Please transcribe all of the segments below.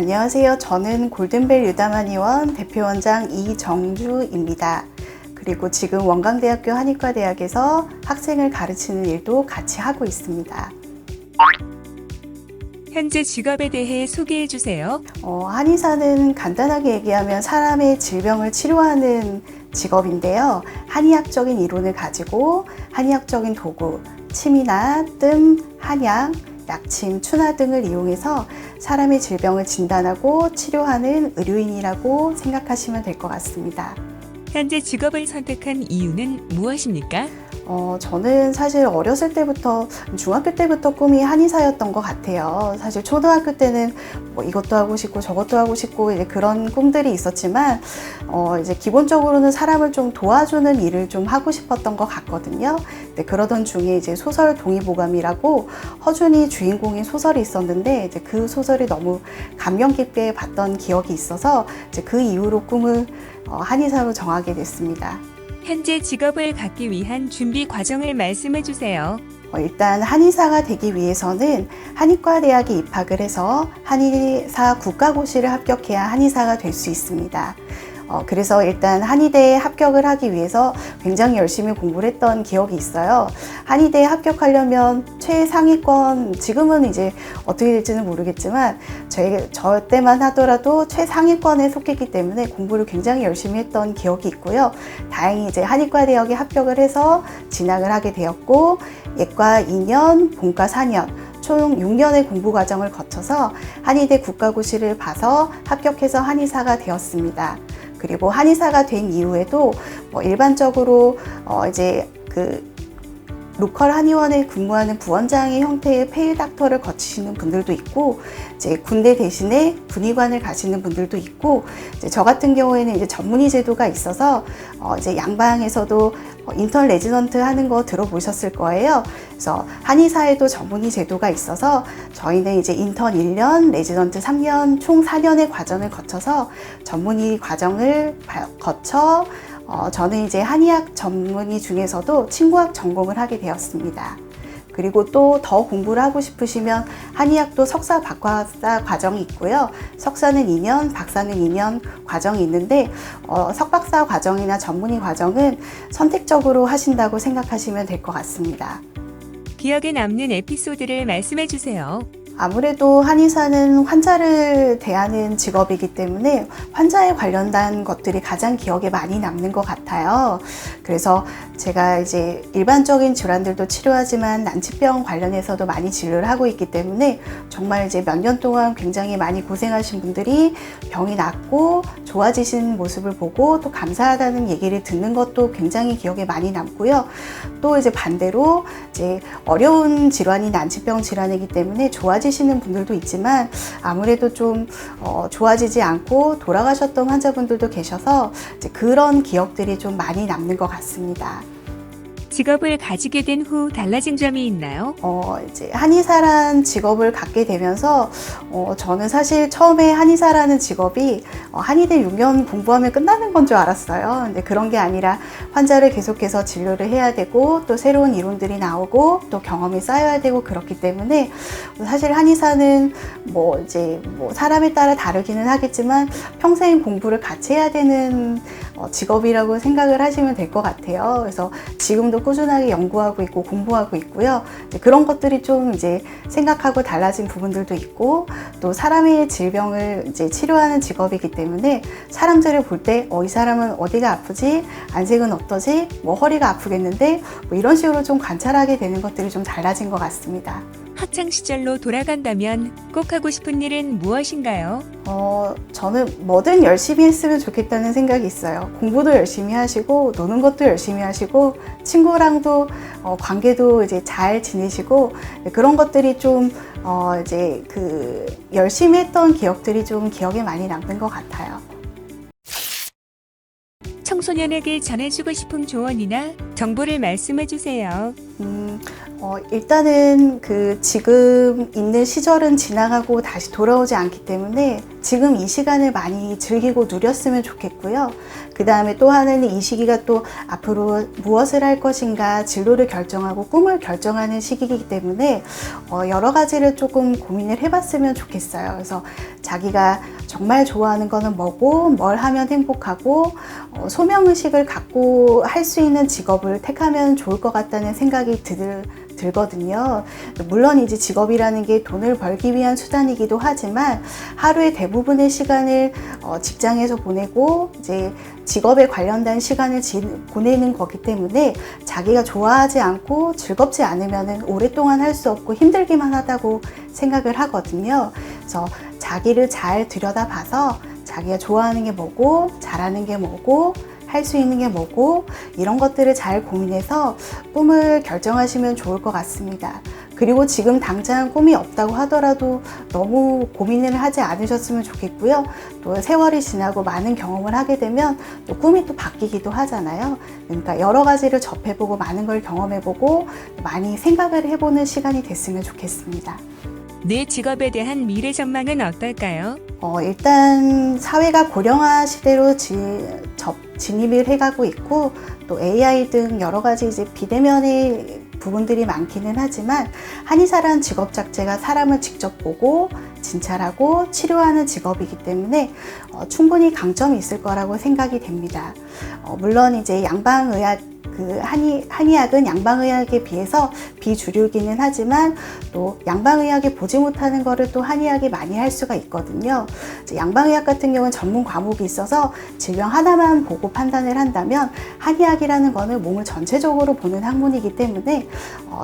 안녕하세요. 저는 골든벨 유담한의원 대표원장 이정주입니다. 그리고 지금 원광대학교 한의과대학에서 학생을 가르치는 일도 같이 하고 있습니다. 현재 직업에 대해 소개해 주세요. 한의사는 간단하게 얘기하면 사람의 질병을 치료하는 직업인데요. 한의학적인 이론을 가지고 한의학적인 도구, 침이나 뜸, 한약, 약침, 추나 등을 이용해서 사람의 질병을 진단하고 치료하는 의료인이라고 생각하시면 될 것 같습니다. 현재 직업을 선택한 이유는 무엇입니까? 저는 사실 어렸을 때부터, 중학교 때부터 꿈이 한의사였던 것 같아요. 사실 초등학교 때는 뭐 이것도 하고 싶고 저것도 하고 싶고 이제 그런 꿈들이 있었지만, 이제 기본적으로는 사람을 좀 도와주는 일을 좀 하고 싶었던 것 같거든요. 네, 그러던 중에 이제 소설 동의보감이라고 허준이 주인공인 소설이 있었는데, 이제 그 소설이 너무 감명 깊게 봤던 기억이 있어서 이제 그 이후로 꿈을 한의사로 정하게 됐습니다. 현재 직업을 갖기 위한 준비 과정을 말씀해 주세요. 일단 한의사가 되기 위해서는 한의과대학에 입학을 해서 한의사 국가고시를 합격해야 한의사가 될 수 있습니다. 그래서 일단 한의대에 합격을 하기 위해서 굉장히 열심히 공부를 했던 기억이 있어요. 한의대에 합격하려면 최상위권, 지금은 이제 어떻게 될지는 모르겠지만 저 때만 하더라도 최상위권에 속했기 때문에 공부를 굉장히 열심히 했던 기억이 있고요. 다행히 이제 한의과대학에 합격을 해서 진학을 하게 되었고, 예과 2년, 본과 4년, 총 6년의 공부 과정을 거쳐서 한의대 국가고시를 봐서 합격해서 한의사가 되었습니다. 그리고 한의사가 된 이후에도 일반적으로 이제 로컬 한의원에 근무하는 부원장의 형태의 페이 닥터를 거치시는 분들도 있고, 이제 군대 대신에 군의관을 가시는 분들도 있고, 이제 저 같은 경우에는 이제 전문의 제도가 있어서 이제 양방에서도 인턴 레지던트 하는 거 들어보셨을 거예요. 그래서 한의사에도 전문의 제도가 있어서 저희는 이제 인턴 1년, 레지던트 3년, 총 4년의 과정을 거쳐서 전문의 과정을 거쳐 저는 이제 한의학 전문의 중에서도 친구학 전공을 하게 되었습니다. 그리고 또 더 공부를 하고 싶으시면 한의학도 석사 박사학사 과정이 있고요. 석사는 2년, 박사는 2년 과정이 있는데 석박사 과정이나 전문의 과정은 선택적으로 하신다고 생각하시면 될 것 같습니다. 기억에 남는 에피소드를 말씀해 주세요. 아무래도 한의사는 환자를 대하는 직업이기 때문에 환자에 관련된 것들이 가장 기억에 많이 남는 것 같아요. 그래서 제가 이제 일반적인 질환들도 치료하지만 난치병 관련해서도 많이 진료를 하고 있기 때문에 정말 이제 몇 년 동안 굉장히 많이 고생하신 분들이 병이 낫고 좋아지신 모습을 보고 또 감사하다는 얘기를 듣는 것도 굉장히 기억에 많이 남고요. 또 이제 반대로 이제 어려운 질환이 난치병 질환이기 때문에 좋아지시는 분들도 있지만 아무래도 좀 좋아지지 않고 돌아가셨던 환자분들도 계셔서 이제 그런 기억들이 좀 많이 남는 것 같습니다. 직업을 가지게 된 후 달라진 점이 있나요? 이제 한의사란 직업을 갖게 되면서 저는 사실 처음에 한의사라는 직업이 한의대 6년 공부하면 끝나는 건 줄 알았어요. 근데 그런 게 아니라 환자를 계속해서 진료를 해야 되고 또 새로운 이론들이 나오고 또 경험이 쌓여야 되고 그렇기 때문에 사실 한의사는 이제 사람에 따라 다르기는 하겠지만 평생 공부를 같이 해야 되는 직업이라고 생각을 하시면 될 것 같아요. 그래서 지금도 꾸준하게 연구하고 있고 공부하고 있고요. 이제 그런 것들이 좀 이제 생각하고 달라진 부분들도 있고, 또 사람의 질병을 이제 치료하는 직업이기 때문에 사람들을 볼 때 이 사람은 어디가 아프지? 안색은 어떠지? 허리가 아프겠는데? 이런 식으로 좀 관찰하게 되는 것들이 좀 달라진 것 같습니다. 학창 시절로 돌아간다면 꼭 하고 싶은 일은 무엇인가요? 저는 뭐든 열심히 했으면 좋겠다는 생각이 있어요. 공부도 열심히 하시고, 노는 것도 열심히 하시고, 친구랑도 관계도 이제 잘 지내시고, 그런 것들이 좀, 이제 열심히 했던 기억들이 좀 기억에 많이 남는 것 같아요. 청소년에게 전해주고 싶은 조언이나 정보를 말씀해 주세요. 일단은 지금 있는 시절은 지나가고 다시 돌아오지 않기 때문에 지금 이 시간을 많이 즐기고 누렸으면 좋겠고요. 그 다음에 또 하나는 이 시기가 또 앞으로 무엇을 할 것인가 진로를 결정하고 꿈을 결정하는 시기이기 때문에 여러 가지를 조금 고민을 해봤으면 좋겠어요. 그래서 자기가 정말 좋아하는 거는 뭐고 뭘 하면 행복하고 소명의식을 갖고 할 수 있는 직업을 택하면 좋을 것 같다는 생각이 들거든요. 물론 이제 직업이라는 게 돈을 벌기 위한 수단이기도 하지만 하루의 대부분의 시간을 직장에서 보내고 이제 직업에 관련된 시간을 보내는 거기 때문에 자기가 좋아하지 않고 즐겁지 않으면 오랫동안 할 수 없고 힘들기만 하다고 생각을 하거든요. 그래서 자기를 잘 들여다봐서 자기가 좋아하는 게 뭐고 잘하는 게 뭐고 할 수 있는 게 뭐고 이런 것들을 잘 고민해서 꿈을 결정하시면 좋을 것 같습니다. 그리고 지금 당장 꿈이 없다고 하더라도 너무 고민을 하지 않으셨으면 좋겠고요. 또 세월이 지나고 많은 경험을 하게 되면 또 꿈이 또 바뀌기도 하잖아요. 그러니까 여러 가지를 접해보고 많은 걸 경험해보고 많이 생각을 해보는 시간이 됐으면 좋겠습니다. 내 직업에 대한 미래 전망은 어떨까요? 일단 사회가 고령화 시대로 진입을 해가고 있고 또 AI 등 여러 가지 이제 비대면의 부분들이 많기는 하지만 한의사라는 직업 자체가 사람을 직접 보고 진찰하고 치료하는 직업이기 때문에 충분히 강점이 있을 거라고 생각이 됩니다. 물론 이제 양방의학 한의학은 양방의학에 비해서 비주류기는 하지만 또 양방의학이 보지 못하는 거를 또 한의학이 많이 할 수가 있거든요. 양방의학 같은 경우는 전문 과목이 있어서 질병 하나만 보고 판단을 한다면 한의학이라는 거는 몸을 전체적으로 보는 학문이기 때문에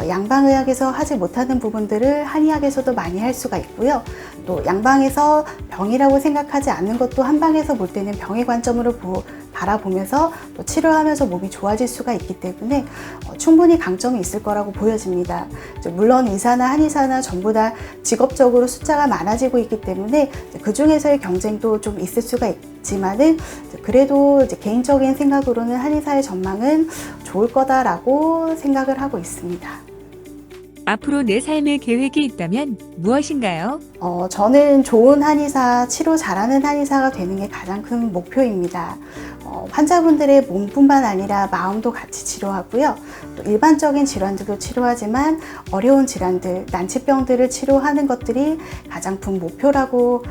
양방의학에서 하지 못하는 부분들을 한의학에서도 많이 할 수가 있고요. 또 양방에서 병이라고 생각하지 않는 것도 한방에서 볼 때는 병의 관점으로 바라보면서 또 치료하면서 몸이 좋아질 수가 있기 때문에 충분히 강점이 있을 거라고 보여집니다. 물론 의사나 한의사나 전부 다 직업적으로 숫자가 많아지고 있기 때문에 그 중에서의 경쟁도 좀 있을 수가 있지만은 그래도 이제 개인적인 생각으로는 한의사의 전망은 좋을 거다라고 생각을 하고 있습니다. 앞으로 내 삶의 계획이 있다면 무엇인가요? 저는 좋은 한의사, 치료 잘하는 한의사가 되는 게 가장 큰 목표입니다. 환자분들의 몸뿐만 아니라 마음도 같이 치료하고요. 또 일반적인 질환들도 치료하지만 어려운 질환들, 난치병들을 치료하는 것들이 가장 큰 목표라고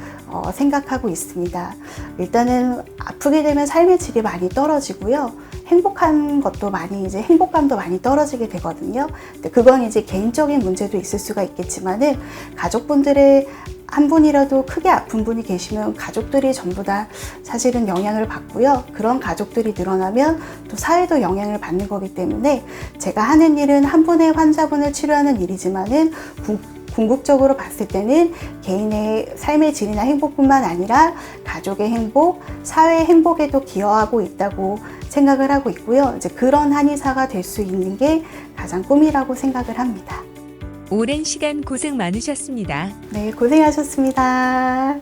생각하고 있습니다. 일단은 아프게 되면 삶의 질이 많이 떨어지고요. 행복한 것도 이제 행복감도 많이 떨어지게 되거든요. 근데 그건 이제 개인적인 문제도 있을 수가 있겠지만은 가족분들의 한 분이라도 크게 아픈 분이 계시면 가족들이 전부 다 사실은 영향을 받고요. 그런 가족들이 늘어나면 또 사회도 영향을 받는 거기 때문에 제가 하는 일은 한 분의 환자분을 치료하는 일이지만은 궁극적으로 봤을 때는 개인의 삶의 질이나 행복뿐만 아니라 가족의 행복, 사회의 행복에도 기여하고 있다고 생각을 하고 있고요. 이제 그런 한의사가 될 수 있는 게 가장 꿈이라고 생각을 합니다. 오랜 시간 고생 많으셨습니다. 네, 고생하셨습니다.